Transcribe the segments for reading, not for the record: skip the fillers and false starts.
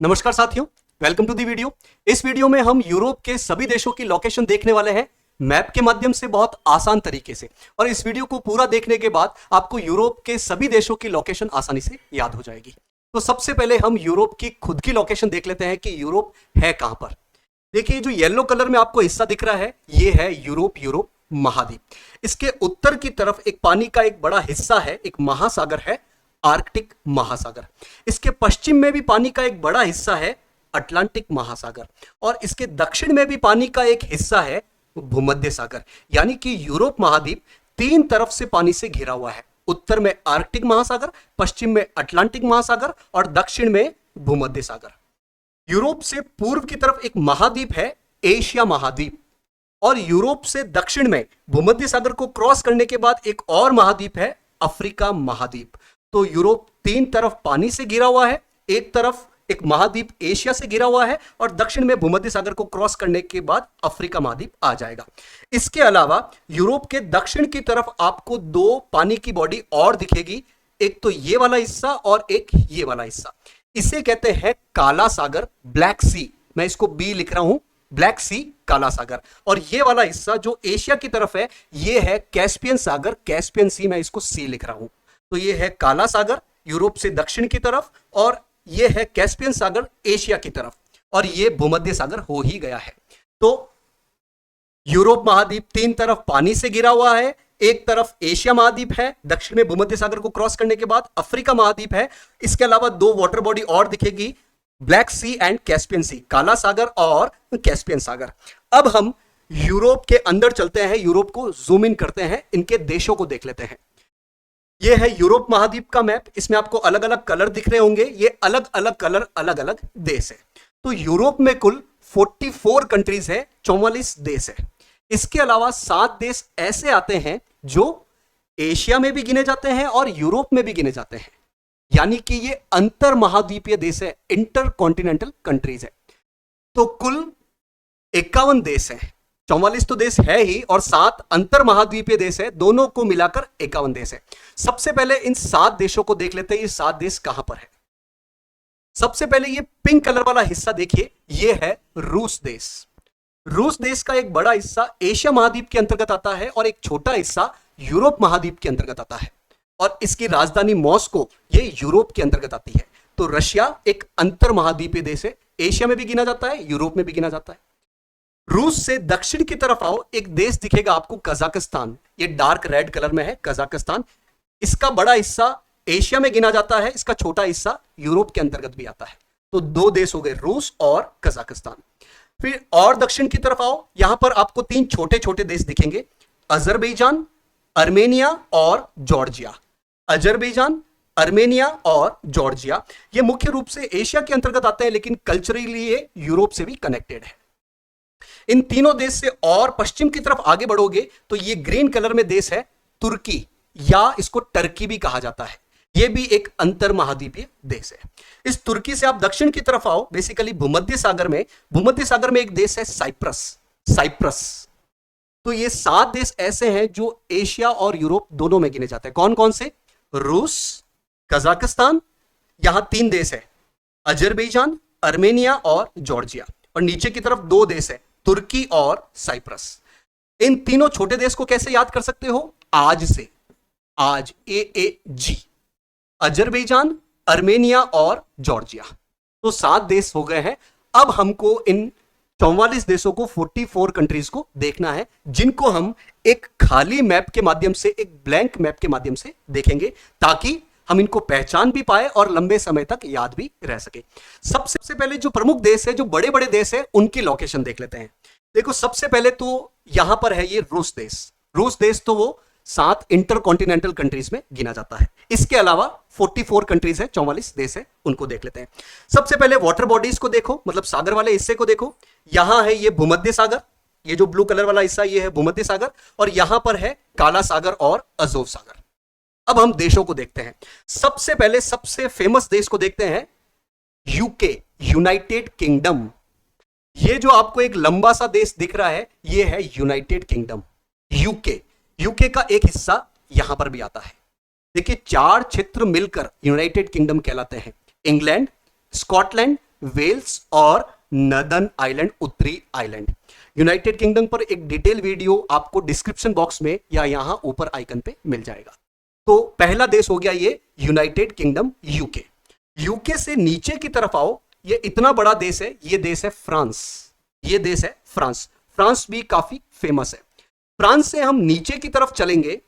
नमस्कार साथियों, welcome to the video. इस वीडियो में हम यूरोप के सभी देशों की लोकेशन देखने वाले हैं मैप के माध्यम से, बहुत आसान तरीके से। और इस वीडियो को पूरा देखने के बाद आपको यूरोप के सभी देशों की लोकेशन आसानी से याद हो जाएगी। तो सबसे पहले हम यूरोप की खुद की लोकेशन देख लेते हैं कि यूरोप है कहां पर। देखिए, जो येलो कलर में आपको हिस्सा दिख रहा है ये है यूरोप महाद्वीप। इसके उत्तर की तरफ एक पानी का एक बड़ा हिस्सा है, एक महासागर है, आर्कटिक महासागर। इसके पश्चिम में भी पानी का एक बड़ा हिस्सा है, अटलांटिक महासागर। और इसके दक्षिण में भी पानी का एक हिस्सा है, भूमध्य सागर। यानी कि यूरोप महाद्वीप तीन तरफ से पानी से घिरा हुआ है। उत्तर में आर्कटिक महासागर, पश्चिम में अटलांटिक महासागर और दक्षिण में भूमध्य सागर। यूरोप से पूर्व की तरफ एक महाद्वीप है, एशिया महाद्वीप। और यूरोप से दक्षिण में भूमध्य सागर को क्रॉस करने के बाद एक और महाद्वीप है, अफ्रीका महाद्वीप। तो यूरोप तीन तरफ पानी से घिरा हुआ है, एक तरफ एक महाद्वीप एशिया से घिरा हुआ है और दक्षिण में भूमध्य सागर को क्रॉस करने के बाद अफ्रीका महाद्वीप आ जाएगा। इसके अलावा यूरोप के दक्षिण की तरफ आपको दो पानी की बॉडी और दिखेगी, एक तो ये वाला हिस्सा और एक ये वाला हिस्सा। इसे कहते हैं काला सागर, ब्लैक सी। मैं इसको बी लिख रहा हूं, ब्लैक सी, काला सागर। और ये वाला हिस्सा जो एशिया की तरफ है ये है कैस्पियन सागर, कैस्पियन सी। मैं इसको सी लिख रहा हूं। तो ये है काला सागर यूरोप से दक्षिण की तरफ, और ये है कैस्पियन सागर एशिया की तरफ, और ये भूमध्य सागर हो ही गया है। तो यूरोप महाद्वीप तीन तरफ पानी से घिरा हुआ है, एक तरफ एशिया महाद्वीप है, दक्षिण में भूमध्य सागर को क्रॉस करने के बाद अफ्रीका महाद्वीप है। इसके अलावा दो वाटर बॉडी और दिखेगी, ब्लैक सी एंड कैस्पियन सी, काला सागर और कैस्पियन सागर। अब हम यूरोप के अंदर चलते हैं, यूरोप को जूम इन करते हैं, इनके देशों को देख लेते हैं। यह है यूरोप महाद्वीप का मैप। इसमें आपको अलग अलग कलर दिख रहे होंगे, ये अलग अलग कलर, अलग अलग देश है। तो यूरोप में कुल 44 कंट्रीज है, 44 देश है। इसके अलावा 7 देश ऐसे आते हैं जो एशिया में भी गिने जाते हैं और यूरोप में भी गिने जाते हैं। यानी कि ये अंतर महाद्वीपीय देश है, इंटर कॉन्टिनेंटल कंट्रीज है। तो कुल 51 देश है, 44 तो देश है ही और 7 अंतर महाद्वीपीय देश है, दोनों को मिलाकर 51 देश है। सबसे पहले इन 7 देशों को देख लेते हैं, ये 7 देश कहां पर है। सबसे पहले ये पिंक कलर वाला हिस्सा देखिए, ये है रूस देश। रूस देश का एक बड़ा हिस्सा एशिया महाद्वीप के अंतर्गत आता है और एक छोटा हिस्सा यूरोप महाद्वीप के अंतर्गत आता है। और इसकी राजधानी मॉस्को ये यूरोप के अंतर्गत आती है। तो रशिया एक अंतर महाद्वीपीय देश है, एशिया में भी गिना जाता है, यूरोप में भी गिना जाता है। रूस से दक्षिण की तरफ आओ, एक देश दिखेगा आपको, कजाकिस्तान। ये डार्क रेड कलर में है, कजाकिस्तान। इसका बड़ा हिस्सा एशिया में गिना जाता है, इसका छोटा हिस्सा यूरोप के अंतर्गत भी आता है। तो दो देश हो गए, रूस और कजाकिस्तान। फिर और दक्षिण की तरफ आओ, यहां पर आपको 3 छोटे छोटे देश दिखेंगे, अजरबैजान, अर्मेनिया और जॉर्जिया। अजरबैजान, अर्मेनिया और जॉर्जिया ये मुख्य रूप से एशिया के अंतर्गत आते हैं, लेकिन कल्चरली ये यूरोप से भी कनेक्टेड है। इन तीनों देश से और पश्चिम की तरफ आगे बढ़ोगे तो ये ग्रीन कलर में देश है तुर्की, या इसको टर्की भी कहा जाता है। यह भी एक अंतर महाद्वीपीय देश है। इस तुर्की से आप दक्षिण की तरफ आओ, बेसिकली भूमध्य सागर में एक देश है साइप्रस। तो ये 7 देश ऐसे हैं जो एशिया और यूरोप दोनों में गिने जाते हैं। कौन कौन से? रूस, कजाकिस्तान, यहां 3 देश है, अजरबैजान, अर्मेनिया और जॉर्जिया। और नीचे की तरफ 2 देश है, तुर्की और साइप्रस। इन तीनों छोटे देश को कैसे याद कर सकते हो? आज AAG, अजरबैजान, अर्मेनिया और जॉर्जिया। तो 7 देश हो गए हैं। अब हमको इन 44 देशों को, 44 कंट्रीज को देखना है, जिनको हम एक खाली मैप के माध्यम से, एक ब्लैंक मैप के माध्यम से देखेंगे, ताकि हम इनको पहचान भी पाए और लंबे समय तक याद भी रह सके। सबसे पहले जो प्रमुख देश है, जो बड़े बड़े देश है, उनकी लोकेशन देख लेते हैं। देखो, सबसे पहले तो यहां पर है ये रूस देश। रूस देश तो वो 7 इंटर कॉन्टिनेंटल कंट्रीज में गिना जाता है। इसके अलावा 44 कंट्रीज है, 44 देश है, उनको देख लेते हैं। सबसे पहले वाटर बॉडीज को देखो, मतलब सागर वाले हिस्से को देखो। यहां है ये भूमध्य सागर, ये जो ब्लू कलर वाला हिस्सा ये है भूमध्य सागर, और यहां पर है काला सागर और अजोव सागर। अब हम देशों को देखते हैं। सबसे पहले सबसे फेमस देश को देखते हैं, यूके, यूनाइटेड किंगडम। ये जो आपको एक लंबा सा देश दिख रहा है, ये है यूनाइटेड किंगडम, यूके का एक हिस्सा यहां पर भी आता है। देखिए 4 क्षेत्र मिलकर यूनाइटेड किंगडम कहलाते हैं। इंग्लैंड, स्कॉटलैंड, वेल्स और नॉर्दर्न आइलैंड, उत्तरी आइलैंड। यूनाइटेड किंगडम पर एक डिटेल वीडियो आपको डिस्क्रिप्शन बॉक्स में या यहां ऊपर आइकन पे मिल जाएगा। तो पहला देश हो गया ये यूनाइटेड किंगडम, यूके। यूके से नीचे की तरफ आओ, ये इतना बड़ा देश है, ये देश है फ्रांस। ये देश है फ्रांस। फ्रांस भी काफी फेमस है। फ्रांस से हम नीचे की तरफ चलेंगे,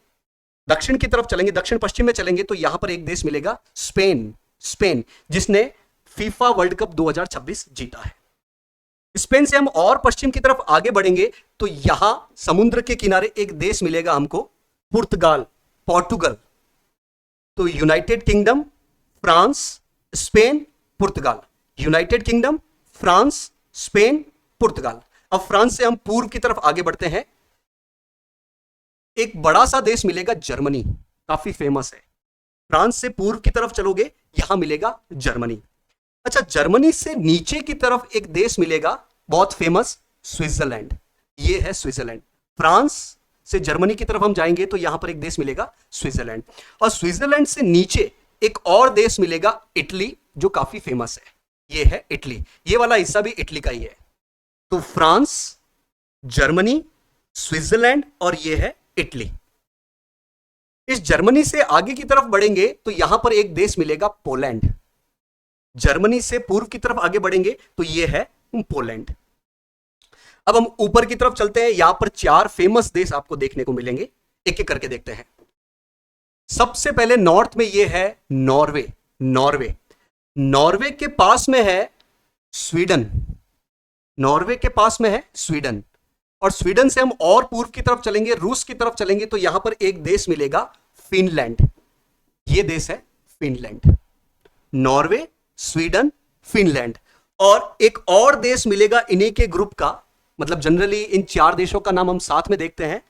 दक्षिण की तरफ चलेंगे, दक्षिण पश्चिम में चलेंगे तो यहां पर एक देश मिलेगा, स्पेन। स्पेन जिसने फीफा वर्ल्ड कप 2026 जीता है। स्पेन से हम और पश्चिम की तरफ आगे बढ़ेंगे तो यहां समुद्र के किनारे एक देश मिलेगा हमको, पुर्तगाल, पोर्टुगल। तो यूनाइटेड किंगडम, फ्रांस, स्पेन, पुर्तगाल। यूनाइटेड किंगडम, फ्रांस, स्पेन, पुर्तगाल। अब फ्रांस से हम पूर्व की तरफ आगे बढ़ते हैं, एक बड़ा सा देश मिलेगा जर्मनी, काफी फेमस है। फ्रांस से पूर्व की तरफ चलोगे, यहां मिलेगा जर्मनी। अच्छा, जर्मनी से नीचे की तरफ एक देश मिलेगा बहुत फेमस, स्विट्जरलैंड। ये है स्विट्जरलैंड। फ्रांस से जर्मनी की तरफ हम जाएंगे तो यहां पर एक देश मिलेगा, स्विट्जरलैंड। और स्विट्जरलैंड से नीचे एक और देश मिलेगा, इटली, जो काफी फेमस है। ये है इटली। ये वाला हिस्सा भी इटली का ही है। तो फ्रांस, जर्मनी, स्विट्जरलैंड और ये है इटली। इस जर्मनी से आगे की तरफ बढ़ेंगे तो यहां पर एक देश मिलेगा, पोलैंड। जर्मनी से पूर्व की तरफ आगे बढ़ेंगे तो यह है पोलैंड। अब हम ऊपर की तरफ चलते हैं, यहां पर 4 फेमस देश आपको देखने को मिलेंगे, एक एक करके देखते हैं। सबसे पहले नॉर्थ में यह है नॉर्वे। नॉर्वे, नॉर्वे के पास में है स्वीडन। नॉर्वे के पास में है स्वीडन। और स्वीडन से हम और पूर्व की तरफ चलेंगे, रूस की तरफ चलेंगे तो यहां पर एक देश मिलेगा, फिनलैंड। यह देश है फिनलैंड। Norway, Sweden, Finland. और एक और देश मिलेगा इन्हीं के ग्रुप का, मतलब जनरली इन 4 देशों का नाम हम साथ में देखते हैं,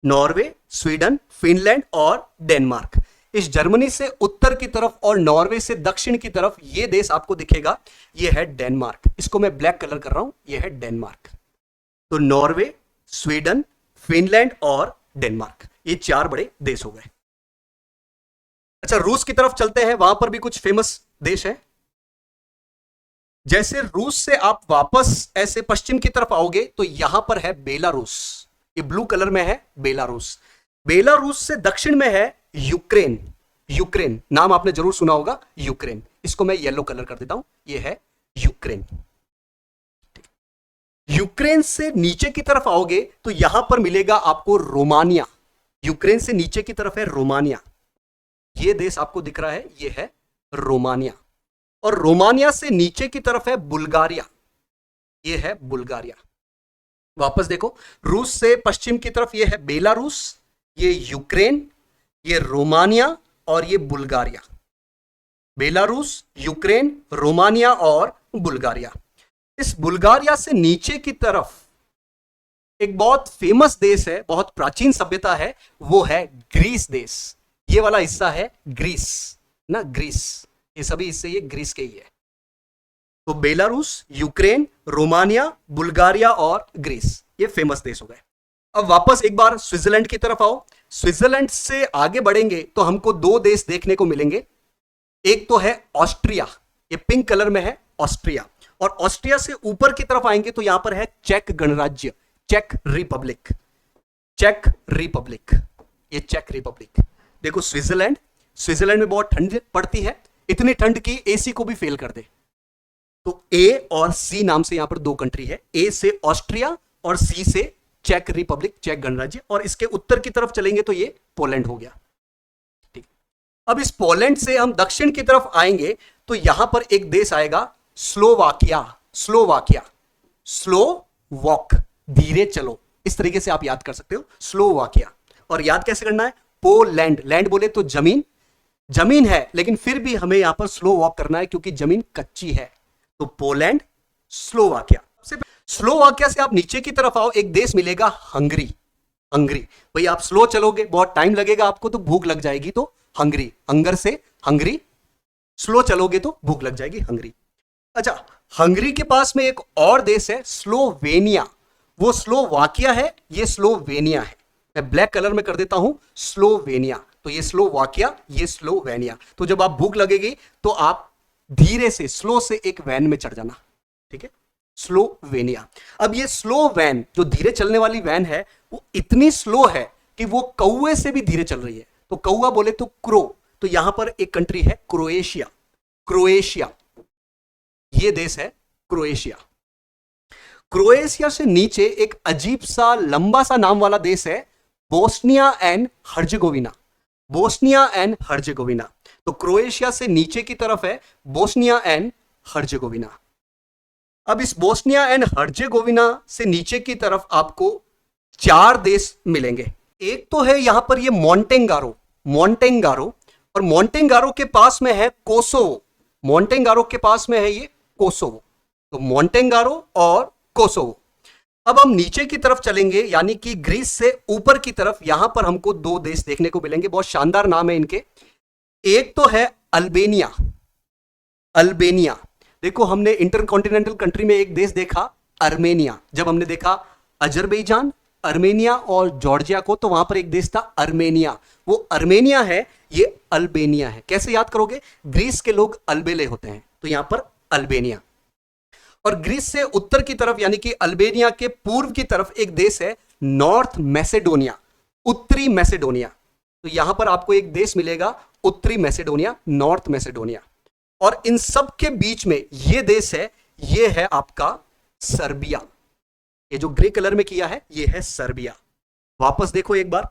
नॉर्वे, स्वीडन, फिनलैंड और डेनमार्क। इस जर्मनी से उत्तर की तरफ और नॉर्वे से दक्षिण की तरफ यह देश आपको दिखेगा, यह है डेनमार्क। इसको मैं ब्लैक कलर कर रहा हूं, यह है डेनमार्क। तो नॉर्वे, स्वीडन, फिनलैंड और डेनमार्क, ये 4 बड़े देश हो गए। अच्छा, रूस की तरफ चलते हैं, वहां पर भी कुछ फेमस देश है। जैसे रूस से आप वापस ऐसे पश्चिम की तरफ आओगे तो यहां पर है बेलारूस। ये ब्लू कलर में है बेलारूस। बेलारूस से दक्षिण में है यूक्रेन। यूक्रेन नाम आपने जरूर सुना होगा, यूक्रेन। इसको मैं येलो कलर कर देता हूं, ये है यूक्रेन। यूक्रेन से नीचे की तरफ आओगे तो यहां पर मिलेगा आपको रोमानिया। यूक्रेन से नीचे की तरफ है रोमानिया। यह देश आपको दिख रहा है, यह है रोमानिया। और रोमानिया से नीचे की तरफ है बुल्गारिया। यह है बुल्गारिया। वापस देखो, रूस से पश्चिम की तरफ यह है बेलारूस, ये यूक्रेन, ये रोमानिया और ये बुल्गारिया। बेलारूस, यूक्रेन, रोमानिया और बुल्गारिया। इस बुल्गारिया से नीचे की तरफ एक बहुत फेमस देश है, बहुत प्राचीन सभ्यता है, वो है ग्रीस देश। ये वाला हिस्सा है ग्रीस ना, ग्रीस। ये सभी हिस्से ये ग्रीस के ही है। तो बेलारूस, यूक्रेन, रोमानिया, बुल्गारिया और ग्रीस, ये फेमस देश हो गए। अब वापस एक बार स्विट्जरलैंड की तरफ आओ। स्विट्जरलैंड से आगे बढ़ेंगे तो हमको 2 देश देखने को मिलेंगे। एक तो है ऑस्ट्रिया, ये पिंक कलर में है ऑस्ट्रिया। और ऑस्ट्रिया से ऊपर की तरफ आएंगे तो यहां पर है चेक गणराज्य, चेक रिपब्लिक। चेक रिपब्लिक, ये चेक रिपब्लिक। देखो स्विट्जरलैंड, स्विट्जरलैंड में बहुत ठंड पड़ती है, इतनी ठंड की एसी को भी फेल कर दे। तो ए और सी नाम से यहां पर 2 कंट्री है, ए से ऑस्ट्रिया और सी से चेक रिपब्लिक, चेक गणराज्य। और इसके उत्तर की तरफ चलेंगे तो ये पोलैंड हो गया। ठीक, अब इस पोलैंड से हम दक्षिण की तरफ आएंगे तो यहां पर एक देश आएगा, स्लोवाकिया। स्लोवाकिया, स्लो वॉक, धीरे चलो, इस तरीके से आप याद कर सकते हो, स्लोवाकिया। और याद कैसे करना है, पोलैंड, लैंड बोले तो जमीन, जमीन है लेकिन फिर भी हमें यहां पर स्लो वॉक करना है क्योंकि जमीन कच्ची है। तो पोलैंड, स्लोवाकिया। स्लोवाकिया से आप नीचे की तरफ आओ, एक देश मिलेगा हंगरी। हंगरी, भाई आप स्लो चलोगे, बहुत टाइम लगेगा आपको, तो भूख लग जाएगी, तो हंगरी, हंगर से हंगरी, स्लो चलोगे तो भूख लग जाएगी, हंगरी। अच्छा, हंगरी के पास में एक और देश है, स्लोवेनिया। वो स्लोवाकिया है, ये स्लोवेनिया है। मैं ब्लैक कलर में कर देता हूं, स्लोवेनिया। तो ये स्लोवाकिया, ये स्लोवेनिया। तो जब आप भूख लगेगी तो आप धीरे से स्लो से एक वैन में चढ़ जाना, ठीक है, स्लोवेनिया। अब ये स्लो वैन, जो धीरे चलने वाली वैन है, वो इतनी स्लो है कि वो कौवे से भी धीरे चल रही है। तो कौवा बोले तो क्रो, तो यहां पर एक कंट्री है क्रोएशिया। क्रोएशिया, ये देश है क्रोएशिया। क्रोएशिया से नीचे एक अजीब सा लंबा सा नाम वाला देश है Bosnia and Herzegovina. Bosnia and Herzegovina. तो क्रोएशिया से नीचे की तरफ है बोस्निया एंड हर्जेगोविना। अब इस बोस्निया एंड हर्जेगोविना से नीचे की तरफ आपको 4 देश मिलेंगे। एक तो है यहां पर ये मोंटेंगारो, मोंटेंगारो, और मोंटेंगारो के पास में है कोसोवो। मोंटेंगारो के पास में है ये कोसोवो। तो मोंटेंगारो और कोसोवो। अब हम नीचे की तरफ चलेंगे, यानी कि ग्रीस से ऊपर की तरफ। यहां पर हमको 2 देश देखने को मिलेंगे, बहुत शानदार नाम है इनके। एक तो है अल्बेनिया। अल्बेनिया, देखो हमने इंटरकॉन्टिनेंटल कंट्री में एक देश देखा अर्मेनिया। जब हमने देखा अजरबैजान, अर्मेनिया और जॉर्जिया को, तो वहां पर एक देश था अर्मेनिया। वो अर्मेनिया है, ये अल्बेनिया है। कैसे याद करोगे? ग्रीस के लोग अल्बेले होते हैं, तो यहां पर अल्बेनिया। और ग्रीस से उत्तर की तरफ, यानी कि अल्बेनिया के पूर्व की तरफ एक देश है नॉर्थ मैसेडोनिया, उत्तरी मैसेडोनिया। तो यहां पर आपको एक देश मिलेगा उत्तरी मैसेडोनिया, नॉर्थ मैसेडोनिया। और इन सब के बीच में ये देश है, ये है आपका सर्बिया। ये जो ग्रे कलर में किया है, ये है सर्बिया। वापस देखो एक बार,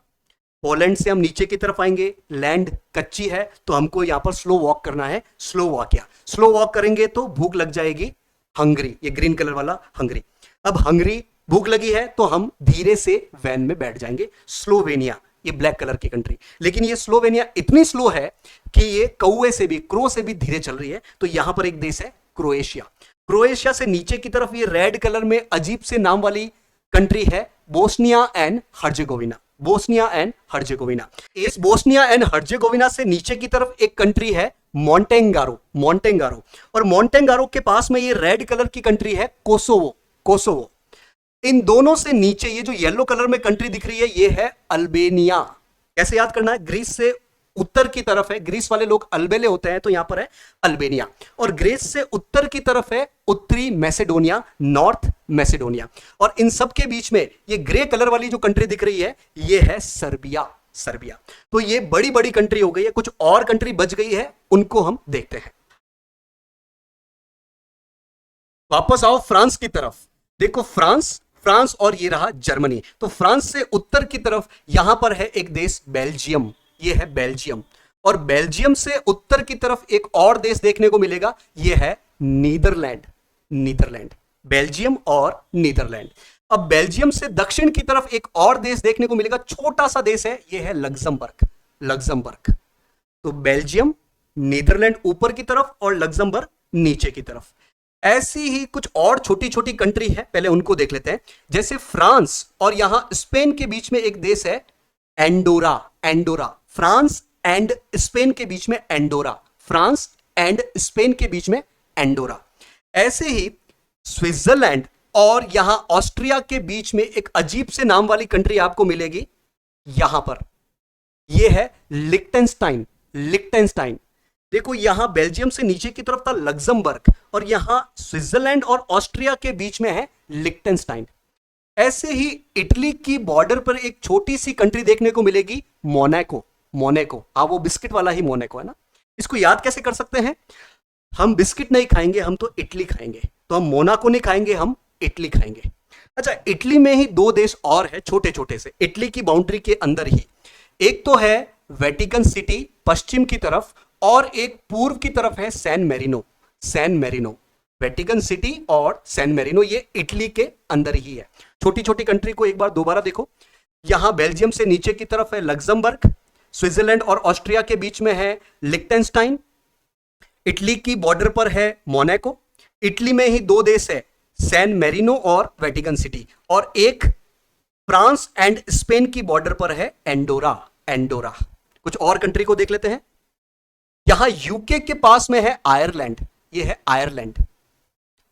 पोलैंड से हम नीचे की तरफ आएंगे, लैंड कच्ची है, तो हमको यहां पर स्लो वॉक करना है। स्लो वॉक, या स्लो वॉक करेंगे तो भूख लग जाएगी। हंगरी, ये ग्रीन कलर वाला हंगरी। अब हंगरी भूख लगी है तो हम धीरे से वैन में बैठ जाएंगे। स्लोवेनिया, ये ब्लैक कलर की कंट्री। लेकिन ये स्लोवेनिया इतनी स्लो है कि ये कौवे से भी, क्रो से भी धीरे चल रही है। तो यहां पर एक देश है क्रोएशिया। क्रोएशिया से नीचे की तरफ ये रेड कलर में अजीब से नाम वाली कंट्री है Bosnia and Herzegovina. Bosnia and Herzegovina. इस बोस्निया एंड हर्जेगोविना से नीचे की तरफ एक कंट्री है मोंटेंगारो। मोंटेंगारो, और मोंटेंगारो के पास में ये रेड कलर की कंट्री है कोसोवो। कोसोवो। इन दोनों से नीचे ये जो येलो कलर में कंट्री दिख रही है, ये है अल्बेनिया। कैसे याद करना है? ग्रीस से उत्तर की तरफ है, ग्रीस वाले लोग अल्बेले होते हैं, तो यहां पर है अल्बेनिया। और ग्रीस से उत्तर की तरफ है उत्तरी मैसेडोनिया, नॉर्थ मैसेडोनिया। और इन सब के बीच में ये ग्रे कलर वाली जो कंट्री दिख रही है, ये है सर्बिया। सर्बिया। तो ये बड़ी बड़ी कंट्री हो गई है। कुछ और कंट्री बच गई है, उनको हम देखते हैं। वापस आओ फ्रांस की तरफ। देखो फ्रांस, फ्रांस और ये रहा जर्मनी। तो फ्रांस से उत्तर की तरफ यहां पर है एक देश बेल्जियम, ये है बेल्जियम। और बेल्जियम से उत्तर की तरफ एक और देश देखने को मिलेगा, ये है नीदरलैंड। नीदरलैंड, बेल्जियम और नीदरलैंड। अब बेल्जियम से दक्षिण की तरफ एक और देश देखने को मिलेगा, छोटा सा देश है, यह है लग्जमबर्ग। लग्जमबर्ग। तो बेल्जियम, नीदरलैंड ऊपर की तरफ और लग्जमबर्ग नीचे की तरफ। ऐसी ही कुछ और छोटी छोटी कंट्री है, पहले उनको देख लेते हैं। जैसे फ्रांस और यहां स्पेन के बीच में एक देश है Andorra. Andorra, France and Spain के बीच में एंडोरा। फ्रांस एंड स्पेन के बीच में एंडोरा। ऐसे ही स्विट्जरलैंड और यहां ऑस्ट्रिया के बीच में एक अजीब से नाम वाली कंट्री आपको मिलेगी यहां पर, यह है लिक्टेनस्टाइन। लिक्टेनस्टाइन। देखो यहां बेल्जियम से नीचे की तरफ था लग्जमबर्ग, और यहां स्विट्जरलैंड और ऑस्ट्रिया के बीच में है लिक्टेनस्टाइन। ऐसे ही इटली की बॉर्डर पर एक छोटी सी कंट्री देखने को मिलेगी, मोनाको। मोनाको, हाँ वो बिस्किट वाला ही मोनाको है ना। इसको याद कैसे कर सकते हैं? हम बिस्किट नहीं खाएंगे, हम तो इटली खाएंगे। तो हम मोनाको नहीं खाएंगे, हम इटली खाएंगे। अच्छा, इटली में ही 2 देश और है छोटे छोटे से, इटली की बाउंड्री के अंदर ही। एक तो है वेटिकन सिटी पश्चिम की तरफ, और एक पूर्व की तरफ है San Marino. San Marino, Vatican City और सैन मेरिनो, ये इटली के अंदर ही है। छोटी छोटी कंट्री को एक बार दोबारा देखो। यहां बेल्जियम से नीचे की तरफ है लग्जमबर्ग, स्विट्जरलैंड और ऑस्ट्रिया के बीच में है लिक्टेनस्टाइन, इटली की बॉर्डर पर है मोनाको। इटली में ही 2 देश है, सैन मेरिनो और वेटिकन सिटी, और एक फ्रांस एंड स्पेन की बॉर्डर पर है एंडोरा। एंडोरा। कुछ और कंट्री को देख लेते हैं। यहां यूके के पास में है आयरलैंड, ये है आयरलैंड।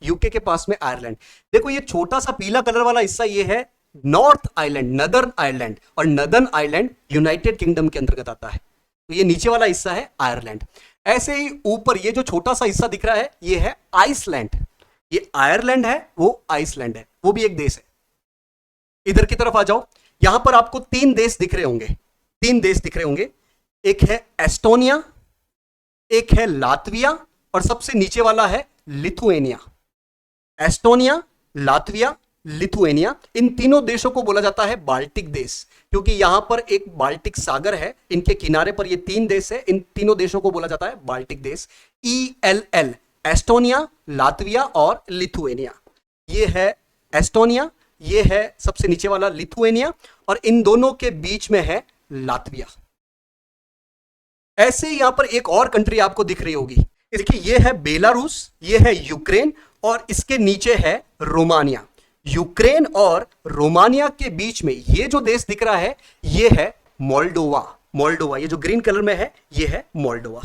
यूके के पास में आयरलैंड। देखो ये छोटा सा पीला कलर वाला हिस्सा, ये है नॉर्थ आयरलैंड, नदर्न आयरलैंड, और नदर्न आयरलैंड यूनाइटेड किंगडम के अंतर्गत आता है। तो ये नीचे वाला हिस्सा है आयरलैंड। ऐसे ही ऊपर ये जो छोटा सा हिस्सा दिख रहा है ये है आइसलैंड। ये आयरलैंड है, वो आइसलैंड है, वो भी एक देश है। इधर की तरफ आ जाओ, यहां पर आपको तीन देश दिख रहे होंगे, तीन देश दिख रहे होंगे। एक है एस्टोनिया, एक है लातविया और सबसे नीचे वाला है लिथुएनिया। एस्टोनिया, लातविया, लिथुएनिया, इन तीनों देशों को बोला जाता है बाल्टिक देश, क्योंकि यहां पर एक बाल्टिक सागर है, इनके किनारे पर ये तीन देश है, इन तीनों देशों को बोला जाता है बाल्टिक देश। ELL, एस्टोनिया, लातविया और लिथुएनिया। ये है एस्टोनिया, ये है सबसे नीचे वाला लिथुएनिया और इन दोनों के बीच में है लातविया। ऐसे ही यहां पर एक और कंट्री आपको दिख रही होगी, देखिए ये है बेलारूस, ये है यूक्रेन और इसके नीचे है रोमानिया। यूक्रेन और रोमानिया के बीच में ये जो देश दिख रहा है ये है मोल्डोवा। मोल्डोवा, ये जो ग्रीन कलर में है ये है मोल्डोवा।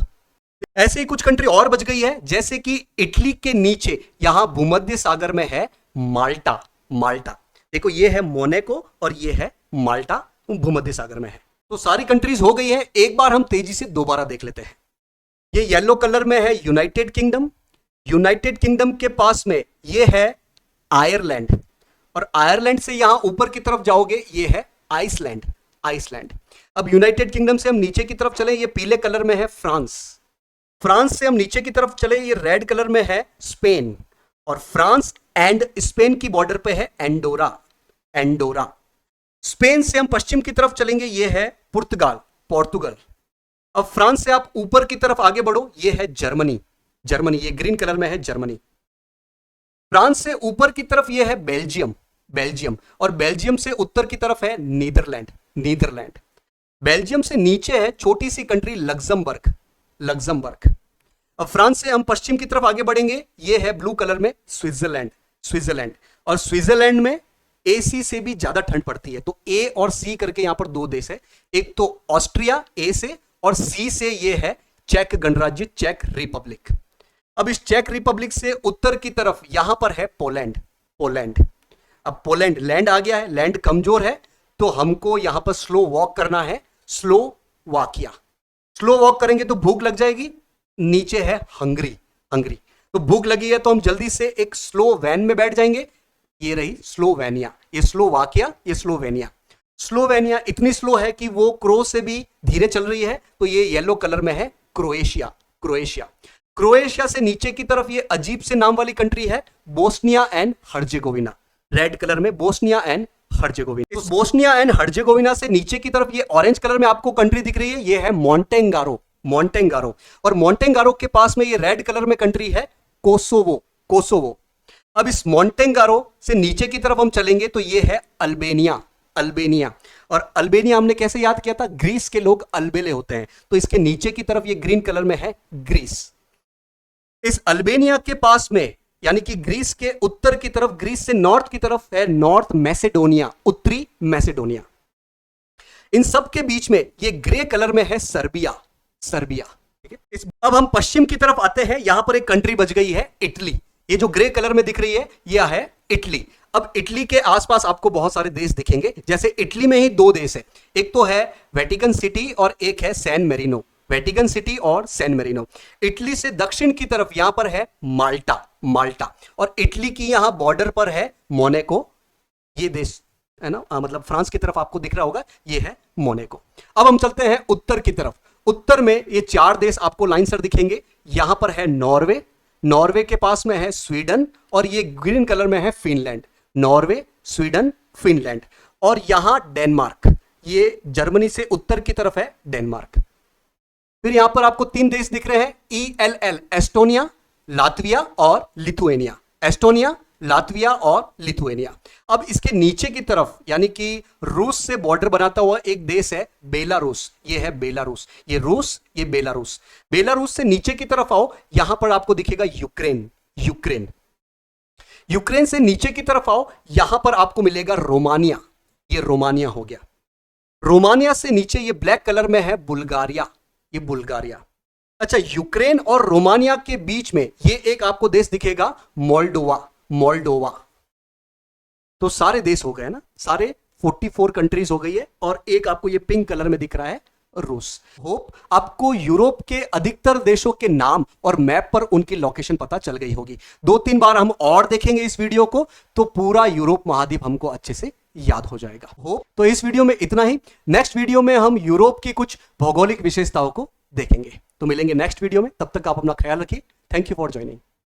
ऐसे ही कुछ कंट्री और बच गई है, जैसे कि इटली के नीचे यहां भूमध्य सागर में है माल्टा। माल्टा देखो, ये है मोनेको और ये है माल्टा, भूमध्य सागर में है। तो सारी कंट्रीज हो गई है। एक बार हम तेजी से दोबारा देख लेते हैं। ये येलो कलर में है यूनाइटेड किंगडम। यूनाइटेड किंगडम के पास में ये है आयरलैंड और आयरलैंड से यहां ऊपर की तरफ जाओगे ये है आइसलैंड। आइसलैंड। अब यूनाइटेड किंगडम से हम नीचे की तरफ चले, ये पीले कलर में है फ्रांस। फ्रांस से हम नीचे की तरफ चले, ये रेड कलर में है स्पेन और फ्रांस एंड स्पेन की बॉर्डर पे है एंडोरा। एंडोरा। स्पेन से हम पश्चिम की तरफ चलेंगे, ये है पुर्तगाल, पोर्तुगल। अब फ्रांस से आप ऊपर की तरफ आगे बढ़ो, ये है जर्मनी। जर्मनी, ये ग्रीन कलर में है जर्मनी। फ्रांस से ऊपर की तरफ ये है बेल्जियम। बेल्जियम और बेल्जियम से उत्तर की तरफ है नीदरलैंड। नीदरलैंड। बेल्जियम से नीचे है छोटी सी कंट्री लग्जमबर्ग। लग्जमबर्ग। अब फ्रांस से हम पश्चिम की तरफ आगे बढ़ेंगे, ये है ब्लू कलर में स्विट्जरलैंड। स्विट्जरलैंड और स्विट्जरलैंड में AC से भी ज्यादा ठंड पड़ती है, तो A और C करके यहां पर दो देश है। एक तो ऑस्ट्रिया A से और C से ये है चेक गणराज्य, चेक रिपब्लिक। अब इस चेक रिपब्लिक से उत्तर की तरफ यहां पर है पोलैंड। पोलैंड। अब पोलैंड लैंड आ गया है, लैंड कमजोर है तो हमको यहां पर स्लो वॉक करना है, स्लोवाकिया। स्लो वॉक करेंगे तो भूख लग जाएगी। नीचे है हंगरी। हंगरी। तो भूख लगी है तो हम जल्दी से एक स्लो वैन में बैठ जाएंगे, ये रही स्लोवेनिया। ये स्लोवाकिया, ये स्लोवेनिया। स्लोवेनिया इतनी स्लो है कि वो क्रो से भी धीरे चल रही है, तो ये येलो कलर में है क्रोएशिया। क्रोएशिया। क्रोएशिया से नीचे की तरफ ये अजीब से नाम वाली कंट्री है Bosnia and Herzegovina. Red colour में बोस्निया एंड हर्जेगोविना। तो बोस्निया एंड हर्जेगोविना से नीचे की तरफ ये ऑरेंज कलर में आपको कंट्री दिख रही है, ये है मोंटेंगारो। मोंटेंगारो। और मोंटेंगारो के पास में ये रेड कलर में कंट्री है कोसोवो। कोसोवो। अब इस मोंटेंगारो से नीचे की तरफ हम चलेंगे तो ये है अल्बेनिया। अल्बेनिया। और अल्बेनिया हमने कैसे याद किया था, ग्रीस के लोग अलबेले होते हैं, तो इसके नीचे की तरफ ये ग्रीन कलर में है ग्रीस। इस अल्बेनिया के पास में यानी कि ग्रीस के उत्तर की तरफ, ग्रीस से नॉर्थ की तरफ है नॉर्थ मैसेडोनिया, उत्तरी मैसेडोनिया। इन सब के बीच में ये ग्रे कलर में है सर्बिया। सर्बिया। ठीक है। अब हम पश्चिम की तरफ आते हैं, यहां पर एक कंट्री बच गई है इटली। ये जो ग्रे कलर में दिख रही है यह है इटली। अब इटली के आसपास आपको बहुत सारे देश दिखेंगे, जैसे इटली में ही दो देश है, एक तो है वेटिकन सिटी और एक है सैन मेरिनो। वेटिकन सिटी और सैन मेरिनो। इटली से दक्षिण की तरफ यहां पर है माल्टा। माल्टा। और इटली की यहां बॉर्डर पर है मोनेको। ये देश है ना, मतलब फ्रांस की तरफ आपको दिख रहा होगा, ये है मोनेको। अब हम चलते हैं उत्तर की तरफ। उत्तर में ये चार देश आपको लाइन सर दिखेंगे। यहां पर है नॉर्वे। नॉर्वे के पास में है स्वीडन और ये ग्रीन कलर में है फिनलैंड। Norway, Sweden, Finland. और यहां डेनमार्क। ये जर्मनी से उत्तर की तरफ है डेनमार्क। फिर यहां पर आपको तीन देश दिख रहे हैं, ELL, एस्टोनिया, लातविया और लिथुएनिया। एस्टोनिया, लातविया और लिथुएनिया। अब इसके नीचे की तरफ यानी कि रूस से बॉर्डर बनाता हुआ एक देश है बेलारूस। ये है बेलारूस। ये रूस, ये बेलारूस। बेलारूस से नीचे की तरफ आओ, यहां पर आपको दिखेगा यूक्रेन। यूक्रेन। यूक्रेन से नीचे की तरफ आओ, यहां पर आपको मिलेगा रोमानिया। ये रोमानिया हो गया। रोमानिया से नीचे ये ब्लैक कलर में है बुल्गारिया। ये बुल्गारिया। अच्छा, यूक्रेन और रोमानिया के बीच में ये एक आपको देश दिखेगा मोल्डोवा। मोल्डोवा। तो सारे देश हो गए ना, सारे 44 कंट्रीज हो गई है। और एक आपको ये पिंक कलर में दिख रहा है रूस। होप आपको यूरोप के अधिकतर देशों के नाम और मैप पर उनकी लोकेशन पता चल गई होगी। 2-3 बार हम और देखेंगे इस वीडियो को तो पूरा यूरोप महाद्वीप हमको अच्छे से याद हो जाएगा। होप तो इस वीडियो में इतना ही। नेक्स्ट वीडियो में हम यूरोप की कुछ भौगोलिक विशेषताओं को देखेंगे। तो मिलेंगे नेक्स्ट वीडियो में, तब तक आप अपना ख्याल रखिए। Thank you for joining.